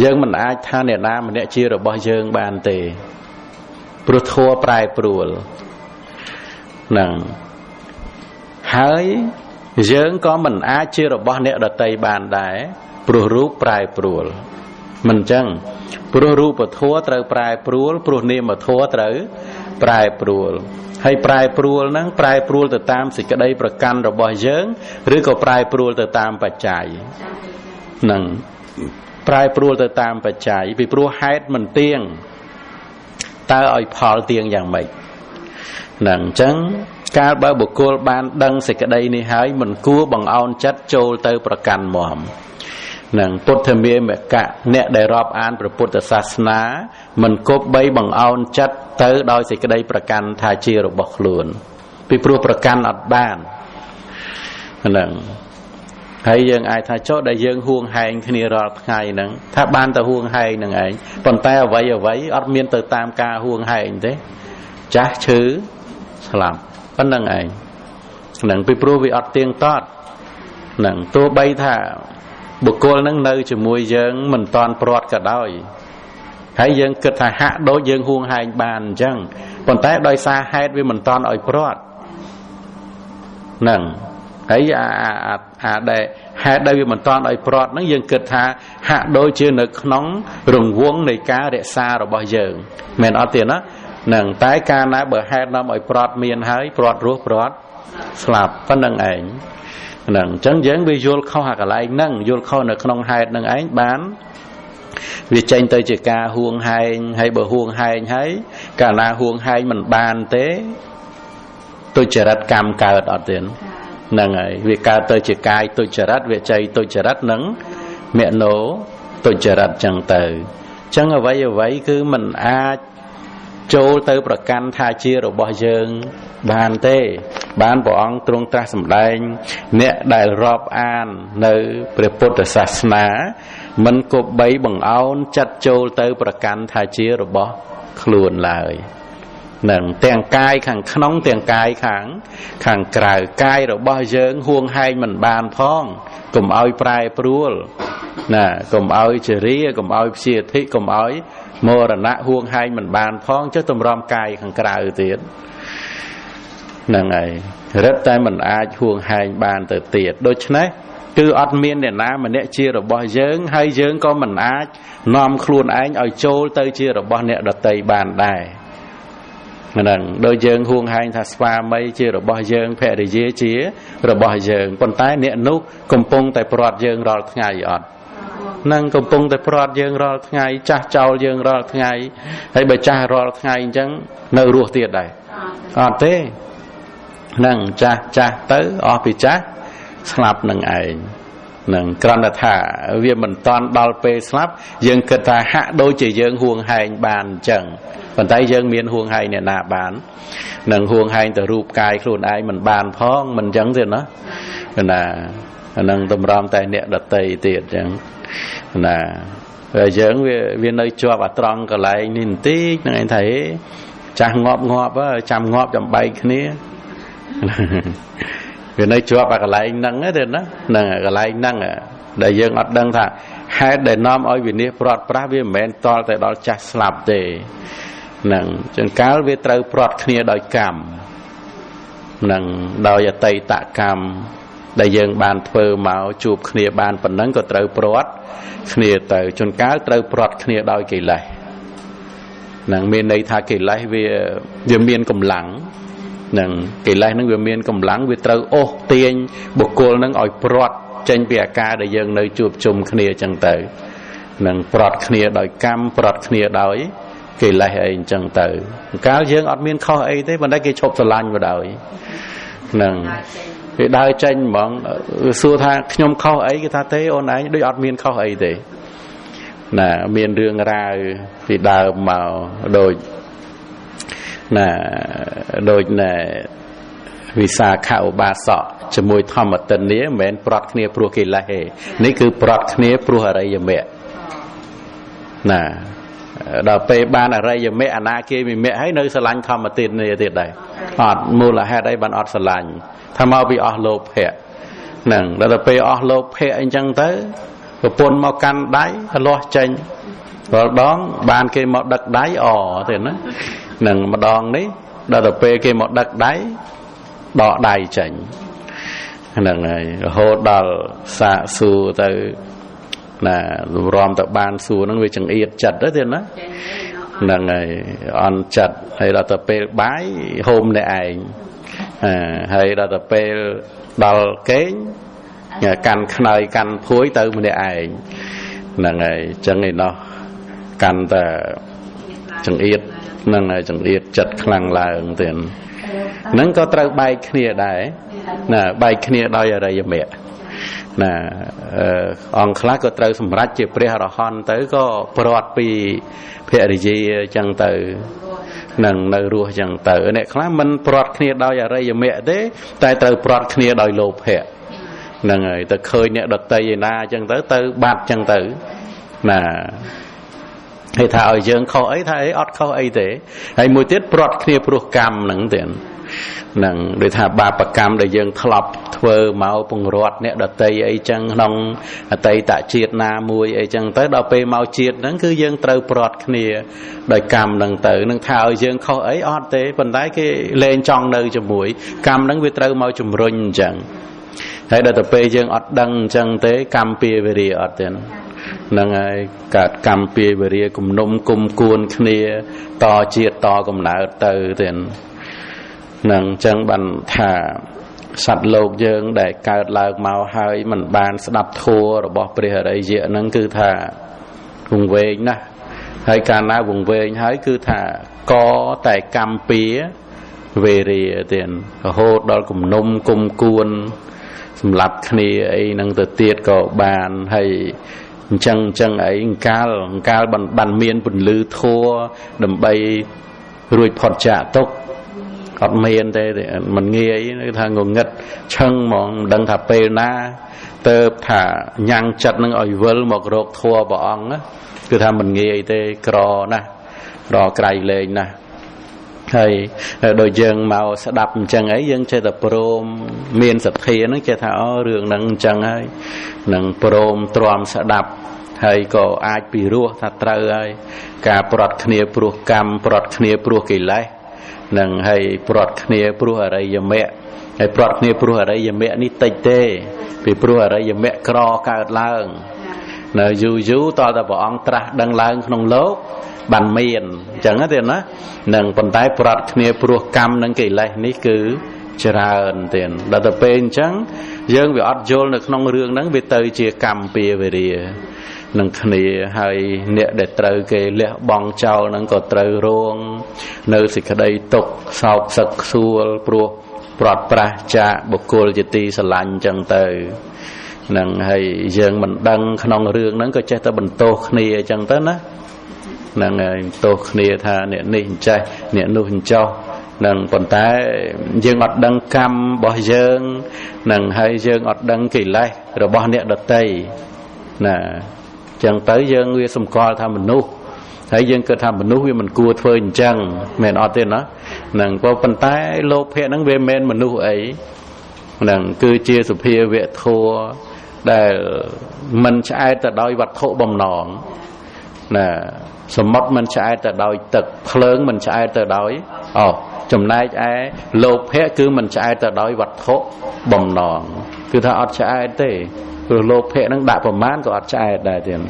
យើងមិនអាចថាអ្នកណាម្នាក់ជារបស់យើងបានទេព្រោះធัวប្រែប្រួលហ្នឹងហើយយើងក៏មិនអាចជារបស់អ្នកដតីបានដែរព្រោះរូបប្រែប្រួលមិនចឹងព្រោះរូបធัวត្រូវប្រែប្រួលព្រោះនាមធัวត្រូវប្រែប្រួលហើយប្រែប្រួលហ្នឹងប្រែប្រួលទៅតាមសេចក្តីប្រកាន់របស់យើងឬក៏ប្រែប្រួលទៅតាមបច្ច័យហ្នឹងប្រែប្រួលទៅតាមបច្ច័យពីព្រោះហេតុមិនទៀងតើឲ្យផលទៀងយ៉ាងម៉េចហ្នឹងអញ្ចឹងកាលបើបុគ្គលបានដឹងសេចក្តីនេះហើយមិនគួរបង្អោនចិត្តចូលទៅប្រកាន់មមនឹងពុទ្ធមេមកៈអ្នកដែលរាប់អានព្រះពុទ្ធសាសនាមិនគប់បីបង្អោនចិត្តទៅដោយសេចក្តីប្រកាន់ថាជារបស់ខ្លួនពីព្រោះប្រកាន់អត់បានហ្នឹងហើយយើងអាចថាចុះដែលយើងហួងហែងគ្នារាល់ថ្ងៃហ្នឹងថាបានតែហួងហែងហ្នឹងឯងប៉ុន្តែអ្វីអត់មានទៅតាមការហួងហែងទេចាស់ឈឺស្លាប់ប៉ុណ្្នឹងឯងហ្នឹងពីព្រោះវាអត់ទៀងទាត់ហ្នឹងទោះបីថាបុគ្គលហ្នឹងនៅជាមួយយើងមិនតាន់ព្រាត់ក៏ដោយហើយយើងគិតថាហាក់ដូចយើងហួងហែងបានអញ្ចឹងប៉ុន្តែដោយសារហេតុវាមិនតាន់ឲ្យព្រាត់ហ្នឹងហើយអាដែលហេតុដែលវាមិនតាន់ឲ្យព្រាត់ហ្នឹងយើងគិតថាហាក់ដូចជានៅក្នុងរង្វង់នៃការរក្សារបស់យើងមែនអត់ទេណាហ្នឹងតែកាលណាបើហេតុនាំឲ្យព្រាត់មានហើយព្រាត់រស់ព្រាត់ស្លាប់ប៉ុណ្្នឹងឯងហ្នឹងអញ្ចឹងយើងវាយល់ខុសអាកន្លែងហ្នឹងយល់ខុសនៅក្នុងហេតុហ្នឹងឯងបានវាចេញទៅជាការហួងហែងហើយបើហួងហែងហើយកាលណាហួងហែងមិនបានទេទុច្ចរិតកម្មកើតអត់ទេហ្នឹងហើយវាកើតទៅជាកាយទុច្ចរិតវាចៃទុច្ចរិតនិងមនោទុច្ចរិតចឹងទៅអញ្ចឹងអ្វីគឺមិនអាចចូលទៅប្រកាន់ថាជារបស់យើងបានទេបានព្រះអង្គទ្រង់ត្រាស់សម្ដែងអ្នកដែលរាប់អាននៅព្រះពុទ្ធសាសនាមិនគប្បីបង្អោនចិត្តចូលទៅប្រកាន់ថាជារបស់ខ្លួនឡើយនឹងទាំងកាយខាងក្នុងទាំងកាយខាងក្រៅកាយរបស់យើងហួងហែងមិនបានផងកុំឲ្យប្រែប្រួលណាកុំឲ្យជរាកុំឲ្យព្យាធិកុំឲ្យមរណៈហួងហែងមិនបានផងចុះតម្រាំកាយខាងក្រៅទៀតហ្នឹងហើយរឹតតែមិនអាចហួងហែងបានទៅទៀតដូច្នេះគឺអត់មានអ្នកណាម្នាក់ជារបស់យើងហើយយើងក៏មិនអាចនាំខ្លួនឯងឲ្យចូលទៅជារបស់អ្នកដតីបានដែរហ្នឹងដោយយើងហួងហែងថាស្វាមីជារបស់យើងភរិយាជារបស់យើងប៉ុន្តែអ្នកនោះកំពុងតែព្រាត់យើងរាល់ថ្ងៃអត់នឹងកំពុងតែព្រាត់យើងរាល់ថ្ងៃចាស់ចោលយើងរាល់ថ្ងៃហើយបើចាស់រាល់ថ្ងៃអញ្ចឹងនៅរស់ទៀតដែរអត់ទេនឹងចាស់ទៅអស់ពីចាស់ស្លាប់នឹងឯងនឹងគ្រាន់តែថាវាមិនតាន់ដល់ពេលស្លាប់យើងគិតថាហាក់ដូចជាយើងហួងហែងបានអញ្ចឹងប៉ុន្តែយើងមានហួងហែងអ្នកណាបាននឹងហួងហែងទៅរូបកាយខ្លួនឯងមិនបានផងមិនអញ្ចឹងទេណាណាអានឹងតម្រាំតែអ្នកដតីទៀតអញ្ចឹងណាហើយយើងវានៅជាប់អាត្រង់កន្លែងនេះបន្តិចនឹងឯងថាចាស់ងាប់ចាំងាប់ចំបែកគ្នាវានៅជាប់អាកន្លែងហ្នឹងទេណាហ្នឹងកន្លែងហ្នឹងដែលយើងអត់ដឹងថាហេតុដែលនាំឲ្យវិនិច្ឆ័យព្រាត់ប្រាសវាមិនមែនតល់តែដល់ចាស់ស្លាប់ទេហ្នឹងចង្កាលវាត្រូវព្រាត់គ្នាដោយកម្មហ្នឹងដោយអតីតកម្មដែលយើងបានធ្វើមកជួបគ្នាបានប៉ុណ្ណឹងក៏ត្រូវព្រាត់គ្នាទៅជួនកាលត្រូវព្រាត់គ្នាដោយកិលេសហ្នឹងមានន័យថាកិលេសវាមានកម្លាំងនឹងកិលេសហ្នឹងវាមានកម្លាំងវាត្រូវអូសទាញបុគ្គលហ្នឹងឲ្យព្រាត់ចេញពីអាការដែលយើងនៅជួបជុំគ្នាអញ្ចឹងទៅនឹងព្រាត់គ្នាដោយកម្មព្រាត់គ្នាដោយកិលេសអីអញ្ចឹងទៅកាលយើងអត់មានខុសអីទេប៉ុន្តែគេឈប់ស្រឡាញ់មកដោយហ្នឹងគេដើរចេញហ្មងសួរថាខ្ញុំខុសអីគេថាទេអូនឯងដូចអត់មានខុសអីទេណាមានរឿងរ៉ាវពីដើមមកដូចណែវិសាខឧបាសកជាមួយធម្មទិនីមិនមែនប្រត់គ្នាព្រោះកិលេសទេនេះគឺប្រត់គ្នាព្រោះអរិយមគ្គណាដល់ពេលបានអរិយមគ្គអនាគាមិមគ្គហើយនៅស្រឡាញ់ធម្មទិនីទៀតដែរអត់មូលហេតុអីបានអត់ស្រឡាញ់ថាមកពីអស់លោភៈហ្នឹងដល់ពេលអស់លោភៈអញ្ចឹងទៅ ប្រពន្ធមកកាន់ដៃលាស់ចេញរាល់ដងបានគេមកដឹកដៃអទេណានឹងម្ដងនេះដល់ទៅពេលគេមកដឹកដៃដកដៃចេញហ្នឹងហើយរហូតដល់សាកសួរទៅណារំទៅបានសួរហ្នឹងវាចង្អៀតចិត្តទៅទៀតណាហ្នឹងហើយអន់ចិត្តហើយដល់ទៅពេលបាយហូមតែឯងហើយដល់ទៅពេលដល់គេងកាន់ខ្នើយកាន់ភួយទៅម្នាក់ឯងហ្នឹងហើយចឹងឯណោះកាន់តែចង្អៀតហ្នឹងហើយចង្អៀតចិត្តខ្លាំងឡើងទៀតហ្នឹងក៏ត្រូវបែកគ្នាដែរណាបែកគ្នាដោយអរិយមគ្គណាអង្គខ្លះក៏ត្រូវសម្រេចជាព្រះអរហន្តទៅក៏ព្រាត់ពីភរិយាចឹងទៅនឹងនៅរស់ចឹងទៅអ្នកខ្លះមិនព្រាត់គ្នាដោយអរិយមគ្គទេតែត្រូវព្រាត់គ្នាដោយលោភៈហ្នឹងហើយទៅឃើញអ្នកដតីឯណាចឹងទៅបាត់ចឹងទៅណាហើយថាឲ្យយើងខុសអីថាអីអត់ខុសអីទេហើយមួយទៀតព្រាត់គ្នាព្រោះកម្មហ្នឹងទៀតនឹងដូចថាបាបកម្មដែលយើងធ្លាប់ធ្វើមកពង្រត់អ្នកដតីអីចឹងក្នុងអតីតជាតិណាមួយអីចឹងទៅដល់ពេលមកជាតិហ្នឹងគឺយើងត្រូវព្រាត់គ្នាដោយកម្មហ្នឹងទៅនឹងថាឲ្យយើងខុសអីអត់ទេប៉ុន្តែគេលែងចង់នៅជាមួយកម្មហ្នឹងវាត្រូវមកជំរុញអញ្ចឹងហើយដល់ទៅពេលយើងអត់ដឹងអញ្ចឹងទេកម្មពាវេរាអត់ទេហ្នឹងហើយកើតកម្មពាវេរាគំនុំគុំគួនគ្នាតជាតិតកំណើតទៅទៀតនឹងអញ្ចឹងបានថាសត្វលោកយើងដែលកើតឡើងមកហើយមិនបានស្ដាប់ធម៌របស់ព្រះអរិយៈហ្នឹងគឺថាវង្វេងណាស់ហើយកាលណាវង្វេងហើយគឺថាកតែកម្មពាវេរាទៀតរហូតដល់គំនុំគុំគួនសម្រាប់គ្នាអីហ្នឹងទៅទៀតក៏បានហើយអញ្ចឹងអីអង្កាលបានមានពន្លឺធម៌ដើម្បីរួចផុតចាកទុក្ខអត់មានទេមិនងាយថាងងឹតឆឹងហ្មងមិនដឹងថាពេលណាទៅថាញ៉ាំងចិត្តនឹងឲ្យវិលមករកធម៌ព្រះអង្គគឺថាមិនងាយទេក្រណាស់ក្រក្រៃលែងណាស់ហើយដូចយើងមកស្ដាប់អញ្ចឹងអីយើងចេះតែព្រមមានសទ្ធាហ្នឹងចេះថាអូរឿងហ្នឹងអញ្ចឹងហើយនឹងព្រមទ្រាំស្ដាប់ហើយក៏អាចពិរោះថាត្រូវហើយការព្រាត់គ្នាព្រោះកម្មព្រាត់គ្នាព្រោះកិលេសនឹងហើយព្រាត់គ្នាព្រោះអរិយមគ្គហើយព្រាត់គ្នាព្រោះអរិយមគ្គនេះតិចទេពីព្រោះអរិយមគ្គក្រកើតឡើងនៅយូរតតែព្រះអង្គត្រាស់ដឹងឡើងក្នុងលោកបានមានអញ្ចឹងទេណានឹងប៉ុន្តែព្រាត់គ្នាព្រោះកម្មនិងកិលេសនេះគឺច្រើនទៀតដល់ទៅពេលអញ្ចឹងយើងវាអត់យល់នៅក្នុងរឿងហ្នឹងវាទៅជាកម្មពាវេរានឹងគ្នាហើយអ្នកដែលត្រូវគេលះបង់ចោលហ្នឹងក៏ត្រូវរងនៅសេចក្តីទុក្ខសោកសឹកខ្សួលព្រោះព្រាត់ប្រាសចាកបុគ្គលជាទីស្រឡាញ់អញ្ចឹងទៅនឹងហើយយើងមិនដឹងក្នុងរឿងហ្នឹងក៏ចេះតែបន្ទោសគ្នាអញ្ចឹងទៅណានឹងហើយទោសគ្នាថាអ្នកនេះអញ្ចេះអ្នកនោះអញ្ចោះនឹងប៉ុន្តែយើងអត់ដឹងកម្មរបស់យើងនឹងហើយយើងអត់ដឹងកិលេសរបស់អ្នកដទៃណាចឹងទៅយើងវាសម្គាល់ថាមនុស្សហើយយើងគិតថាមនុស្សវាមិនគួរធ្វើអញ្ចឹងមែនអត់ទេណានឹងប៉ុន្តែលោភៈហ្នឹងវាមិនមែនមនុស្សអីនឹងគឺជាសភាវៈធម៌ដែលមិនឆ្អែតទៅដោយវត្ថុបំណងណាសមុទ្រមិនឆ្អែតទៅដោយទឹកភ្លើងមិនឆ្អែតទៅដោយចំណែកឯលោភៈគឺមិនឆ្អែតទៅដោយវត្ថុបំណងគឺថាអត់ឆ្អែតទេព្រោះលោភៈហ្នឹងដាក់ប្រមាណក៏អត់ឆ្អែតដែរទៀត